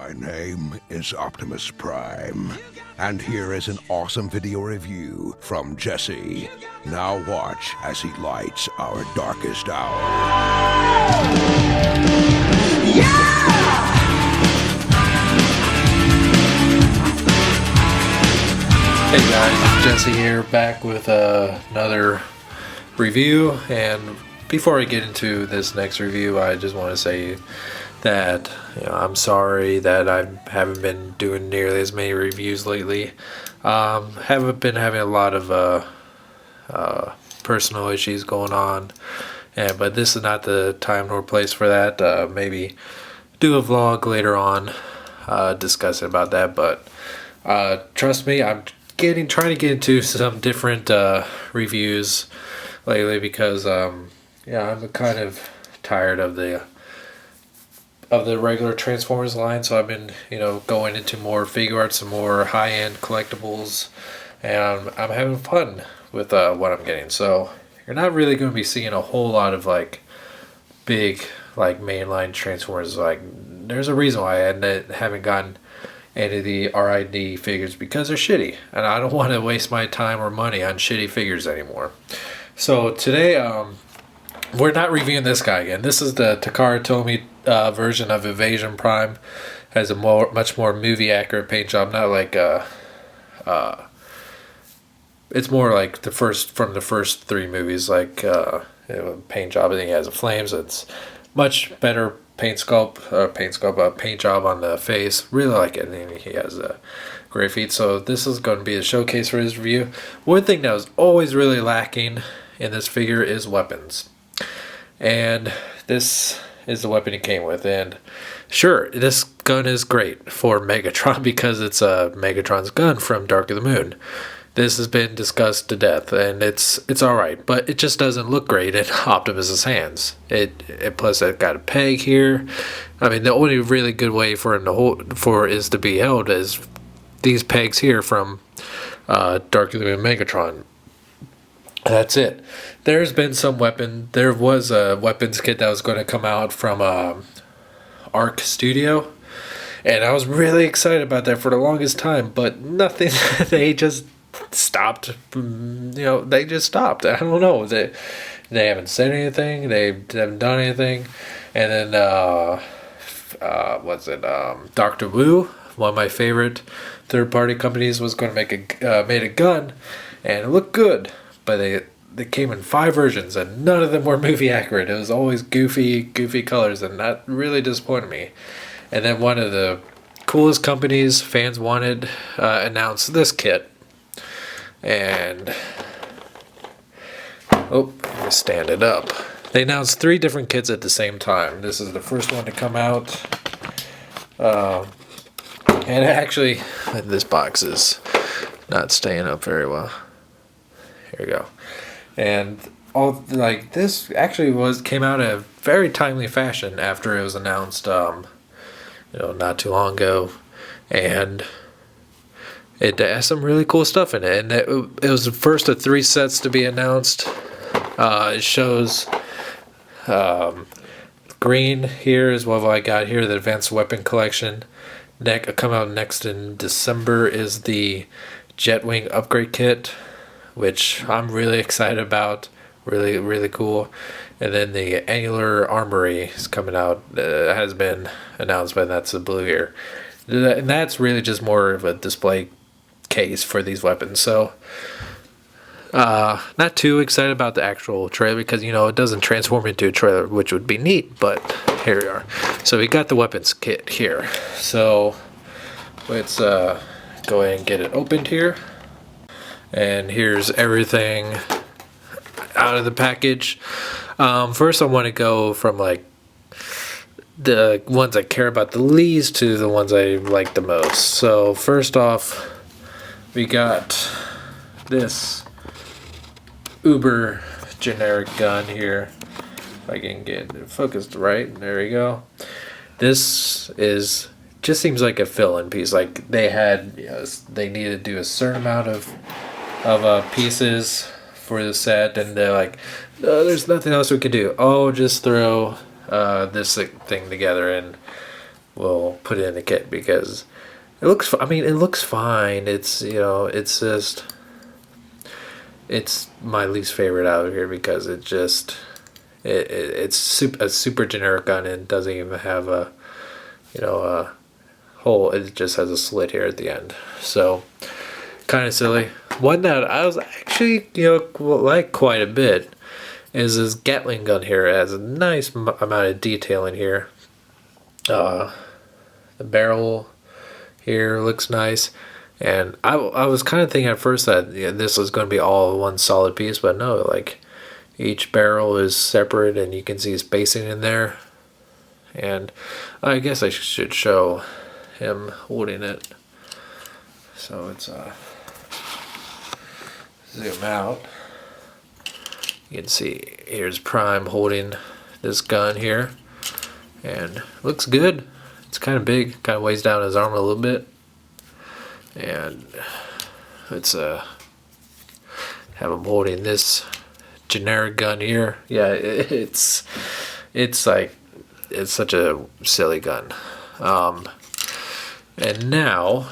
My name is Optimus Prime, and here is an awesome video review from Jesse. Now watch as he lights our darkest hour. Yeah! Hey guys, Jesse here, back with another review. And before I get into this next review, I just want to say that I'm sorry that I haven't been doing nearly as many reviews lately. Haven't been having a lot of personal issues going on, but this is not the time nor place for that. Maybe do a vlog later on discussing about that, but trust me, I'm trying to get into some different reviews lately because I'm kind of tired of the regular Transformers line. So I've been going into more figure arts, some more high-end collectibles, and I'm having fun with what I'm getting. So you're not really going to be seeing a whole lot of big mainline Transformers. There's a reason why I haven't gotten any of the RID figures, because they're shitty, and I don't want to waste my time or money on shitty figures anymore. So today, we're not reviewing this guy again. This is the Takara Tomy version of Invasion Prime. Has a much more movie accurate paint job. Not it's more like the first three movies. Paint job. I think he has the flames. It's much better paint job on the face. Really like it. And he has great feet. So this is going to be a showcase for his review. One thing that was always really lacking in this figure is weapons. And this is the weapon he came with. And sure, this gun is great for Megatron because it's Megatron's gun from Dark of the Moon. This has been discussed to death, and it's alright, but it just doesn't look great in Optimus's hands. Plus it got a peg here. I mean, the only really good way for him is to be held is these pegs here from Dark of the Moon Megatron. That's it. There's been some there was a weapons kit that was going to come out from Arc Studio, and I was really excited about that for the longest time, but nothing. They just stopped. They just stopped. I don't know. They haven't said anything. They haven't done anything. And then Dr. Wu, one of my favorite third-party companies, was going to made a gun, and it looked good. But they came in 5 versions, and none of them were movie accurate. It was always goofy colors, and that really disappointed me. And then one of the coolest companies fans wanted announced this kit. And let me stand it up. They announced 3 different kits at the same time. This is the first one to come out. And actually, this box is not staying up very well. Here we go. And this actually came out in a very timely fashion after it was announced not too long ago, and it has some really cool stuff in it. And it was the first of 3 sets to be announced. It shows green here is what I got here, the Advanced Weapon Collection. Come out next in December is the Jetwing Upgrade Kit, which I'm really excited about. Really, really cool. And then the Angular Armory is coming out. Has been announced, but that's the blue here. And that's really just more of a display case for these weapons. So, not too excited about the actual trailer because, it doesn't transform into a trailer, which would be neat, but here we are. So we got the weapons kit here. So let's go ahead and get it opened here. And here's everything out of the package. First I want to go from the ones I care about the least to the ones I like the most. So first off, we got this uber generic gun here. If I can get it focused right, there we go. This just seems like a fill-in piece. They needed to do a certain amount of pieces for the set, and they're like, no, there's nothing else we can do. Just throw this thing together, and will put it in the kit because it looks. I mean, it looks fine. It's it's just it's my least favorite out of here because it's a super generic gun and doesn't even have a a hole. It just has a slit here at the end. So kind of silly. One that I was actually like quite a bit is this Gatling gun here. It has a nice amount of detail in here. The barrel here looks nice, and I was kind of thinking at first that this was going to be all one solid piece, but no, like each barrel is separate and you can see spacing in there. And I guess I should show him holding it. So it's zoom out. You can see here's Prime holding this gun here, and looks good. It's kind of big, kind of weighs down his arm a little bit, and it's have him holding this generic gun here. Yeah, it's like it's such a silly gun. And now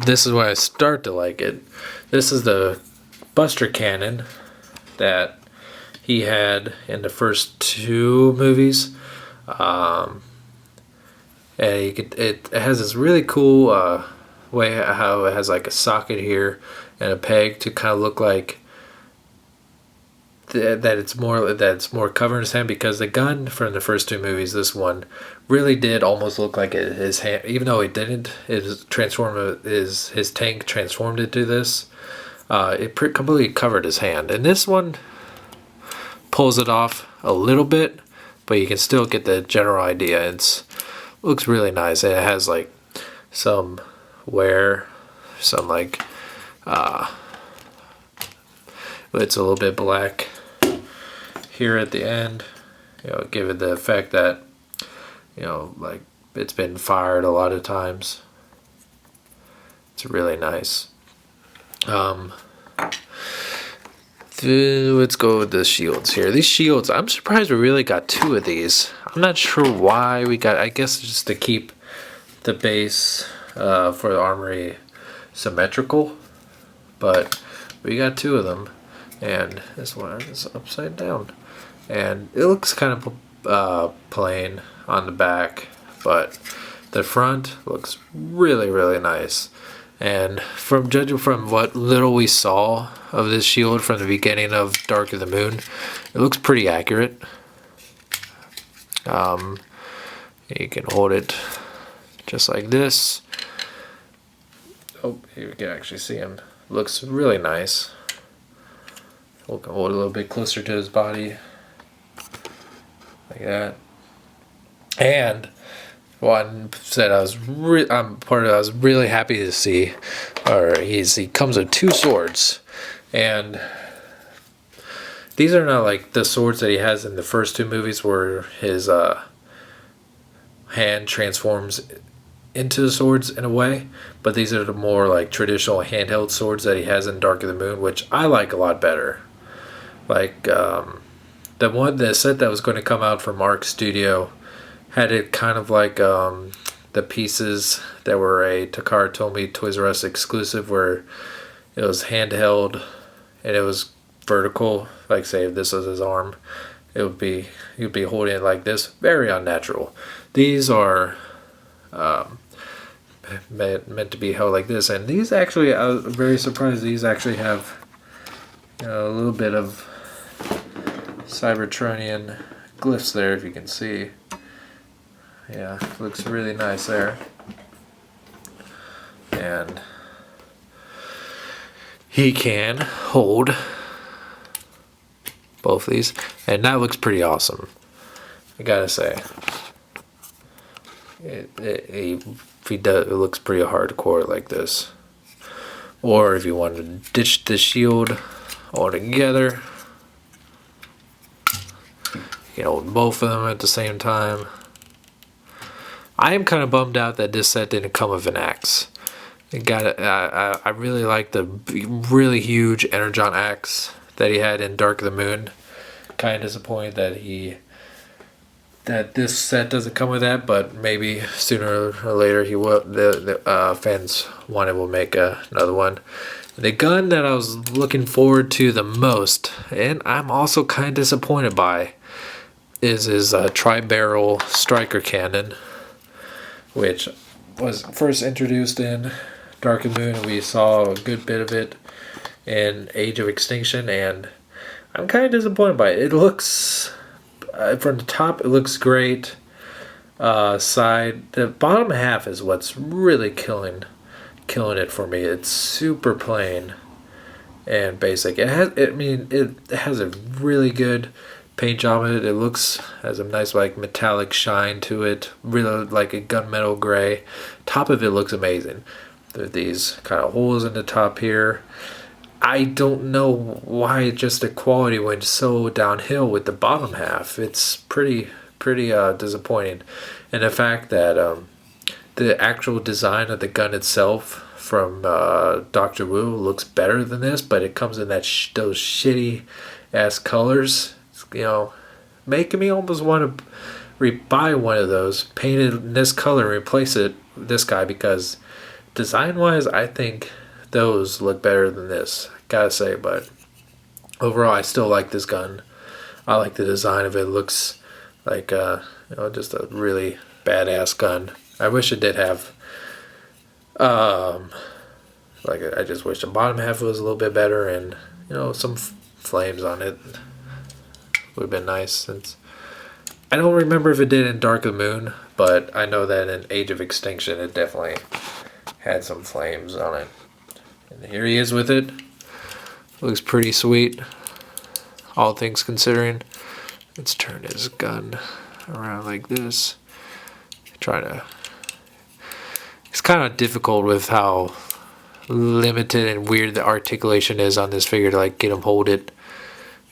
this is when I start to like it. This is the Buster Cannon that he had in the first 2 movies. And it has this really cool way how it has like a socket here and a peg to kind of look like that it's more covering his hand, because the gun from the first 2 movies, this one really did almost look like his hand, even though it didn't. His tank transformed into this. It completely covered his hand, and this one pulls it off a little bit, but you can still get the general idea. It looks really nice, and it has like some wear, some like it's a little bit black here at the end, give it the effect that like it's been fired a lot of times. It's really nice. Let's go with the shields here. These shields, I'm surprised we really got 2 of these. I'm not sure why we got, I guess just to keep the base for the armory symmetrical, but we got 2 of them, and this one is upside down, and it looks kind of plain on the back, but the front looks really, really nice. And from judging from what little we saw of this shield from the beginning of Dark of the Moon, it looks pretty accurate. You can hold it just like this. Oh, here we can actually see him. Looks really nice. We'll hold it a little bit closer to his body, like that. And one said I was really happy to see, he comes with 2 swords, and these are not like the swords that he has in the first 2 movies where his hand transforms into the swords in a way, but these are the more like traditional handheld swords that he has in Dark of the Moon, which I like a lot better. Like the set that was going to come out from Arc Studio had it kind of like the pieces that were a Takara Tomy Toys R Us exclusive, where it was handheld and it was vertical. Like say if this was his arm, he'd be holding it like this, very unnatural. These are meant to be held like this, and these actually, I was very surprised, these actually have a little bit of Cybertronian glyphs there, if you can see. Yeah, looks really nice there. And he can hold both of these, and that looks pretty awesome, I gotta say. It looks pretty hardcore like this. Or if you want to ditch the shield altogether, you can hold both of them at the same time. I am kind of bummed out that this set didn't come with an axe. I really like the really huge Energon axe that he had in Dark of the Moon. Kind of disappointed that he that this set doesn't come with that, but maybe sooner or later he will. The fans wanted will make another one. The gun that I was looking forward to the most, and I'm also kind of disappointed by, is his tri-barrel striker cannon, which was first introduced in Dark and Moon, and we saw a good bit of it in Age of Extinction, and I'm kind of disappointed by it. It looks, from the top, it looks great. The bottom half is what's really killing it for me. It's super plain and basic. It has a really good paint job on it. It has a nice like metallic shine to it, really like a gunmetal gray. Top of it looks amazing. There are these kind of holes in the top here. I don't know why just the quality went so downhill with the bottom half. It's pretty disappointing. And the fact that the actual design of the gun itself from Dr. Wu looks better than this, but it comes in that those shitty ass colors, making me almost want to buy one of those painted in this color and replace this guy, because design wise I think those look better than this, gotta say. But overall I still like this gun. I like the design of it. It looks like just a really badass gun. I wish it did have I just wish the bottom half was a little bit better, and some flames on it would have been nice. Since I don't remember if it did in Dark of the Moon, but I know that in Age of Extinction it definitely had some flames on it. And here he is with it. Looks pretty sweet, all things considering. Let's turn his gun around like this. It's kind of difficult with how limited and weird the articulation is on this figure to like get him hold it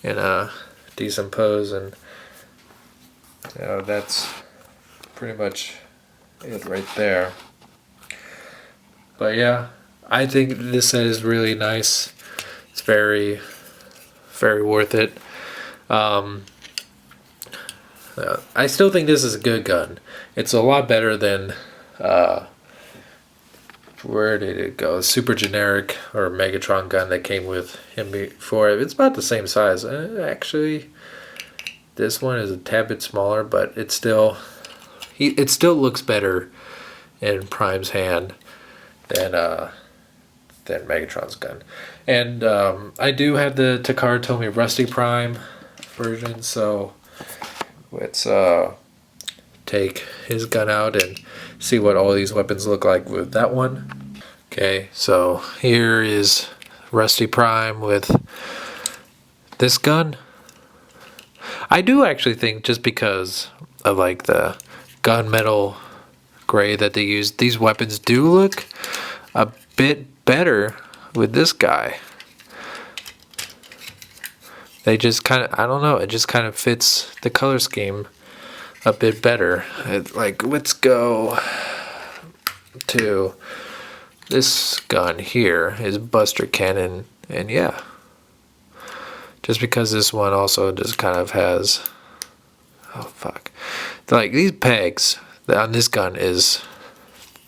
in a decent pose, and that's pretty much it right there. But yeah, I think this set is really nice. It's very, very worth it. I still think this is a good gun. It's a lot better than where did it go? Super generic or Megatron gun that came with him before. It's about the same size. Actually, this one is a tad bit smaller, but it still looks better in Prime's hand than Megatron's gun. And I do have the Takara Tomy Rusty Prime version, so let's take his gun out and see what all these weapons look like with that one. Okay, so here is Rusty Prime with this gun. I do actually think, just because of like the gunmetal gray that they use, these weapons do look a bit better with this guy. They just kind of, I don't know, it just kind of fits the color scheme a bit better. Let's go to this gun here, is Buster Cannon, and yeah, just because this one also just kind of has, like these pegs on this gun is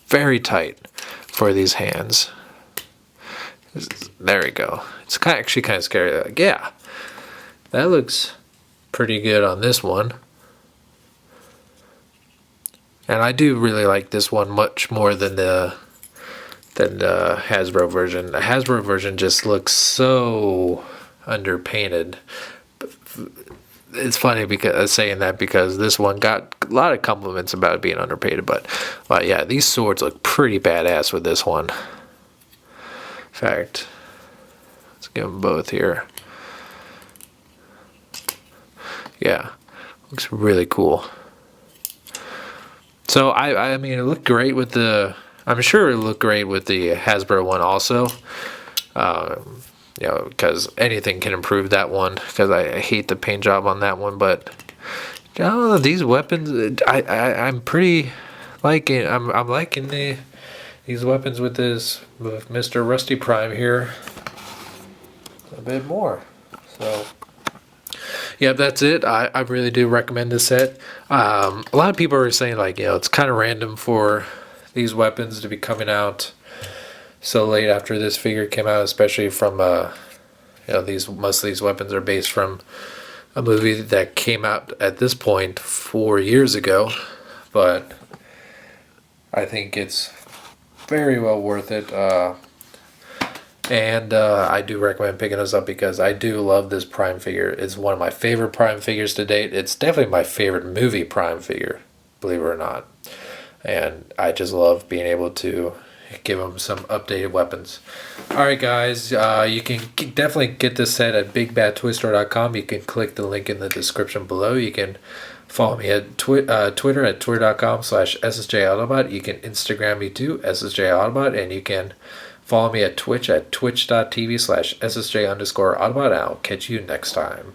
very tight for these hands. There we go. It's actually kind of scary. Like, yeah, that looks pretty good on this one. And I do really like this one much more than the Hasbro version. The Hasbro version just looks so underpainted. It's funny because saying that, because this one got a lot of compliments about it being underpainted, but yeah, these swords look pretty badass with this one. In fact, let's give them both here. Yeah, looks really cool. So I mean, it looked great with the. I'm sure it looked great with the Hasbro one also. Because anything can improve that one. Because I hate the paint job on that one, but these weapons, I'm pretty liking. I'm liking these weapons with Mr. Rusty Prime here a bit more. So Yeah, that's it. I really do recommend this set. A lot of people are saying like, it's kind of random for these weapons to be coming out so late after this figure came out, especially from most of these weapons are based from a movie that came out at this point 4 years ago, but I think it's very well worth it. And I do recommend picking this up because I do love this Prime figure. It's one of my favorite Prime figures to date. It's definitely my favorite movie Prime figure, believe it or not. And I just love being able to give them some updated weapons. Alright guys, you can definitely get this set at bigbadtoystore.com. You can click the link in the description below. You can follow me at Twitter at twitter.com/SSJAutobot. You can Instagram me too, SSJAutobot, and you can follow me at Twitch at twitch.tv/SSJ_Autobot, and I'll catch you next time.